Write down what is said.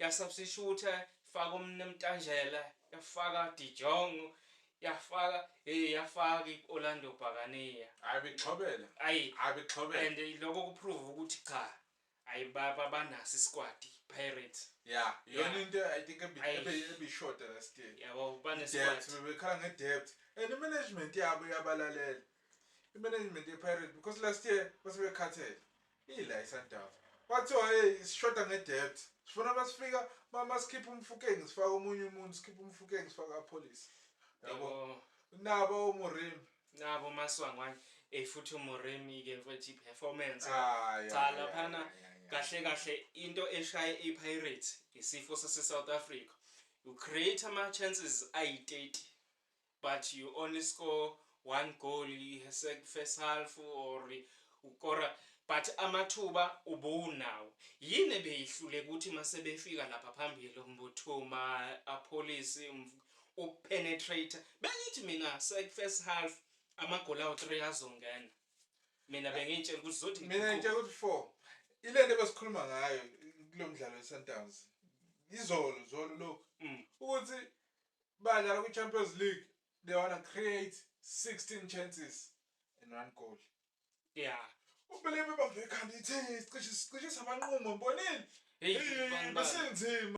yasubstitute faka umNemtanjela yafaka Dijongo yafaka iOrlando Bhakaniya Ayibixhobela and lokho kuprove ukuthi cha ayibaba banasi squad Pirates yona into I think be short last year yabo bane squad bebekhala ngedepth and management yabo yabalalela management yePirates because last year basebekhathele ila Sundowns bathiwa hey sishoda ngedepth sifuna basifika mama skip umfukeng sifaka omunye umuntu skip umfukeng sifaka police yabo nabo uMorim nabo Maswangwane futhi uMoremi ke mfethu performance cha laphana kahle into eshaya iPirates isifo sase-South Africa you create ama chances ayi30 but you only score one goal first half or ukora but amathuba ubunawo yini beyihlule ukuthi masebefika lapha phambili umbuthuma apolice ukupenetrate bengithi mina first half amagoli awu3 azongena mina bengitshela ukuthi zothi mina ngitshela ukuthi 4 ilento besikhuluma ngayo kulomdlalo weSundowns izolo lokho ukuthi badlala kwiChampions League they want to create 16 chances and 1 goal ubelebe bamvekhanda ithi cishe sabanquma mbonini hey basenzima